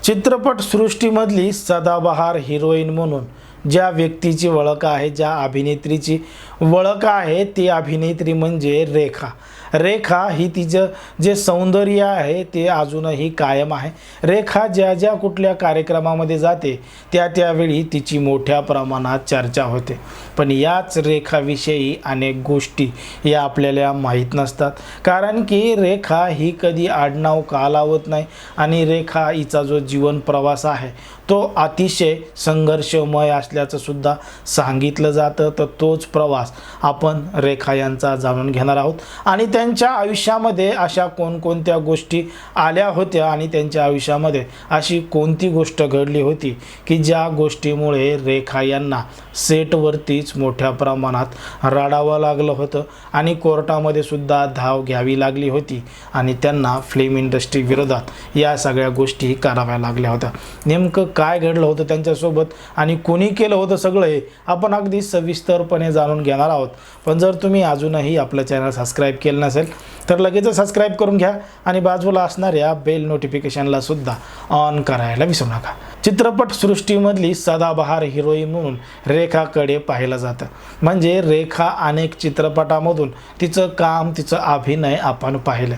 चित्रपटसृष्टीमधली सदाबहार हिरोईन म्हणून ज्या व्यक्तीची ओळख आहे, ज्या अभिनेत्रीची ओळख आहे, ती अभिनेत्री म्हणजे रेखा. रेखा ही तिचं जे सौंदर्य आहे ते अजूनही कायम आहे. रेखा ज्या ज्या कुठल्या कार्यक्रमामध्ये जाते त्यावेळी तिची मोठ्या प्रमाणात चर्चा होते. पण याच रेखाविषयी अनेक गोष्टी या आपल्याला माहीत नसतात, कारण की रेखा ही कधी आडनाव का लावत नाही आणि रेखा हिचा जो जीवन प्रवास आहे तो अतिशय संघर्षमय असल्याचं सुद्धा सांगितलं जातं. तर तोच प्रवास आपण रेखा यांचा जाणून घेणार आहोत आणि त्यांच्या आयुष्यामध्ये अशा कोणकोणत्या गोष्टी आल्या होत्या आणि त्यांच्या आयुष्यामध्ये अशी कोणती गोष्ट घडली होती की ज्या गोष्टीमुळे रेखा यांना सेटवरतीच मोठ्या प्रमाणात रडावं लागलं होतं आणि कोर्टामध्ये सुद्धा धाव घ्यावी लागली होती आणि त्यांना फिल्म इंडस्ट्री विरोधात या सगळ्या गोष्टी कराव्या लागल्या होत्या. नेमकं काय घडलं होतं त्यांच्यासोबत आणि कोणी केलं होतं सगळं हे आपण अगदी सविस्तरपणे जाणून घेणार आहोत. पण जर तुम्ही अजूनही आपलं चॅनल सबस्क्राईब केलं नसेल तर लगेच सबस्क्राईब करून घ्या आणि बाजूला असणाऱ्या बेल नोटिफिकेशनला सुद्धा ऑन करायला विसरू नका. चित्रपटसृष्टीमधली सदाबहार हिरोईन म्हणून रेखाकडे पाहिलं जातं. म्हणजे रेखा अनेक चित्रपटामधून तिचं काम, तिचं अभिनय आपण पाहिलं.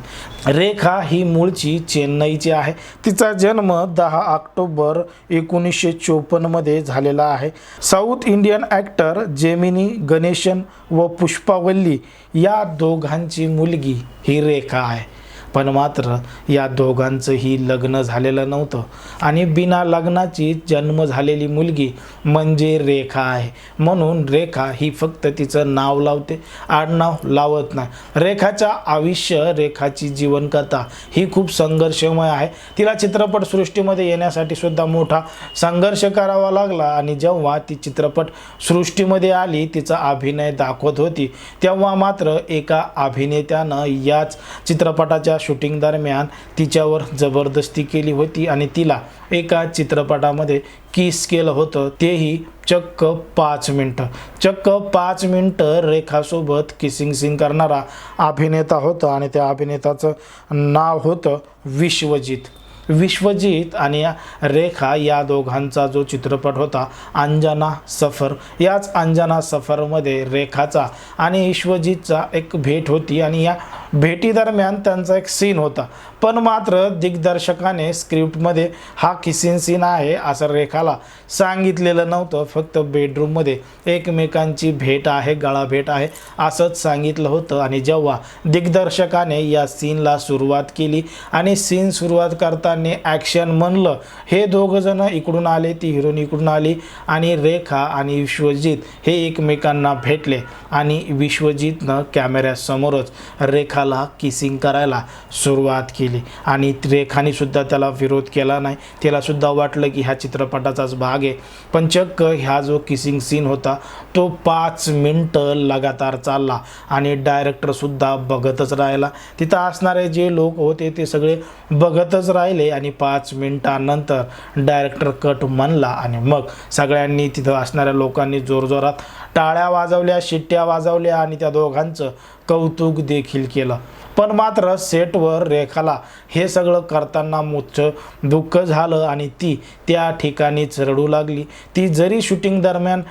रेखा ही मूळची चेन्नईची आहे. तिचा जन्म 10 ऑक्टोबर 1954 मध्ये झालेला आहे. South Indian actor Gemini Ganesan व पुष्पावल्ली या दोघांची मुलगी ही रेखा आहे. पण मात्र या दोघांचंही लग्न झालेलं नव्हतं आणि बिना लग्नाची जन्म झालेली मुलगी म्हणजे रेखा आहे. म्हणून रेखा ही फक्त तिचं नाव लावते, आडनाव लावत नाही. रेखाचं आयुष्य, रेखाची जीवनकथा ही खूप संघर्षमय आहे. तिला चित्रपटसृष्टीमध्ये येण्यासाठी सुद्धा मोठा संघर्ष करावा लागला आणि जेव्हा ती चित्रपटसृष्टीमध्ये आली, तिचा अभिनय दाखवत होती, तेव्हा मात्र एका अभिनेत्यानं याच चित्रपटाच्या शूटिंग दरम्यान तिच्यावर जबरदस्ती केली होती आणि तिला एका चित्रपटामध्ये किस केलं होतं. तेही चक्क 5 मिनटं. चक्क 5 मिनटं रेखासोबत किसिंग सीन करणारा अभिनेता होता आणि त्या अभिनेताचं नाव होतं विश्वजित. विश्वजित आणि रेखा या दोघांचा जो चित्रपट होता अंजना सफर, याच अंजना सफरमध्ये रेखाचा आणि विश्वजितचा एक भेट होती आणि या भेटीदरम्यान त्यांचा एक सीन होता. पण मात्र दिग्दर्शकाने स्क्रिप्टमध्ये हा किसिंग सीन आहे असं रेखाला सांगितलेलं नव्हतं. फक्त बेडरूममध्ये एकमेकांची भेट आहे, गळाभेट आहे असंच सांगितलं होतं. आणि जेव्हा दिग्दर्शकाने या सीनला सुरुवात केली आणि सीन सुरुवात करताना ॲक्शन म्हणलं, हे दोघं जण इकडून आले, ती हिरोईन इकडून आली आणि रेखा आणि विश्वजित हे एकमेकांना भेटले आणि विश्वजितनं कॅमेऱ्यासमोरच रेखाला किसिंग करायला सुरुवात केली आणि रेखाने सुद्धा त्याला विरोध केला नाही. तिला सुद्धा वाटलं की ह्या चित्रपटाचाच भाग आहे. पण चक्क ह्या जो किसिंग सीन होता तो 5 मिनटं लगातार चालला आणि डायरेक्टरसुद्धा बघतच राहिला. तिथं असणारे जे लोक होते ते सगळे बघतच राहिले आणि 5 मिनिटांनंतर डायरेक्टर कट म्हणला आणि मग सगळ्यांनी तिथं असणाऱ्या लोकांनी जोरजोरात टाळ्या वाजवल्या, शिट्ट्या वाजवल्या आणि त्या दोघांचं कौतुक देखील केलं. पण मात्र सेटवर रेखाला हे सगळं करताना मोठं दुःख झालं आणि ती त्या ठिकाणीच रडू लागली. ती जरी शूटिंग दरम्यान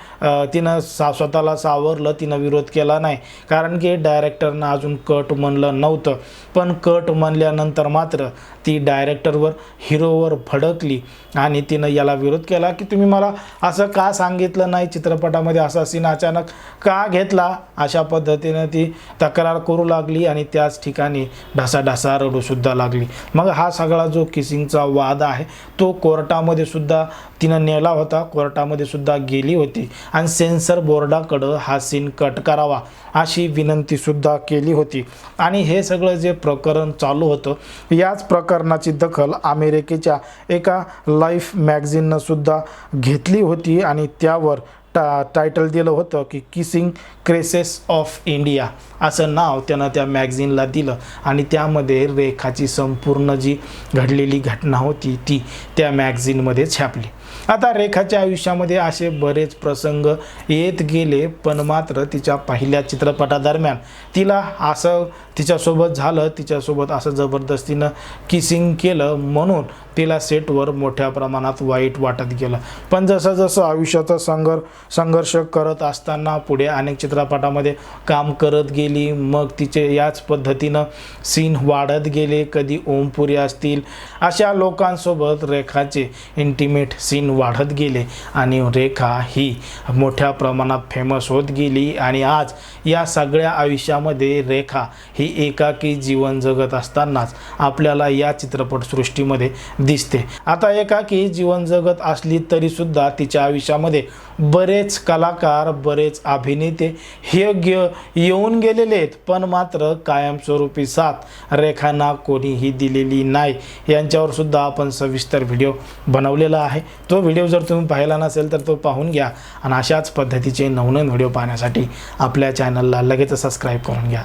तिनं स्वतःला सावरलं, तिनं विरोध केला नाही, कारण की डायरेक्टरनं अजून कट म्हणलं नव्हतं. पण कट म्हणल्यानंतर मात्र ती डायरेक्टरवर, हिरोवर भडकली आणि तिनं याला विरोध केला की तुम्ही मला असं का सांगितलं नाही, चित्रपटामध्ये असा सीन अचानक का घेतला. अशा पद्धतीनं ती तक्रार करू लागली आणि त्याच ठिकाणी ढासाढासा रडूसुद्धा लागली. मग हा सगळा जो किसिंगचा वाद आहे तो कोर्टामध्ये सुद्धा तिनं नेला होता. कोर्टामध्ये सुद्धा गेली होती आणि सेन्सर बोर्डाकडं हा सीन कट करावा अशी विनंतीसुद्धा केली होती. आणि हे सगळं जे प्रकरण चालू होतं याच प्रकरणाची दखल अमेरिकेच्या एका लाईफ मॅगझिननं सुद्धा घेतली होती आणि त्यावर टायटल दिलं होतं की किसिंग क्रेसेस ऑफ इंडिया असं नाव त्यानं त्या मॅगझिनला दिलं आणि त्यामध्ये रेखाची संपूर्ण जी घडलेली घटना होती ती त्या मॅगझिनमध्ये छापली. आता रेखाच्या आयुष्यामध्ये असे बरेच प्रसंग येत गेले, पण मात्र तिच्या पहिल्या चित्रपटादरम्यान तिला असं तिच्यासोबत झालं, तिच्यासोबत असं जबरदस्तीनं किसिंग केलं म्हणून तिला सेटवर मोठ्या प्रमाणात वाईट वाटत गेलं. पण जसं जसं आयुष्याचा संघर्ष करत असताना पुढे अनेक चित्रपटामध्ये काम करत गेली. मग तिचे याच पद्धतीनं सीन वाढत गेले. कधी ओमपुरी असतील अशा लोकांसोबत रेखाचे इंटिमेट सीन वाढत गेले आणि रेखा ही मोठ्या प्रमाणात फेमस होत गेली. आणि आज या सगळ्या आयुष्यामध्ये रेखा ही एकाकी जीवन जगत असतानाच आपल्याला या चित्रपटसृष्टीमध्ये दिसते. आता एकाकी जीवन जगत असली तरीसुद्धा तिच्या आयुष्यामध्ये बरेच कलाकार, बरेच अभिनेते हे येऊन गेलेले आहेत, पण मात्र कायमस्वरूपी साथ रेखांना कोणीही दिलेली नाही. यांच्यावर सुद्धा आपण सविस्तर व्हिडिओ बनवलेला आहे. तो व्हिडिओ जर तुम्ही पाहिला नसेल तर तो पाहून घ्या आणि अशाच पद्धतीचे नवनवीन व्हिडिओ पाहण्यासाठी आपल्या चॅनलला लगेच सबस्क्राईब करून घ्या.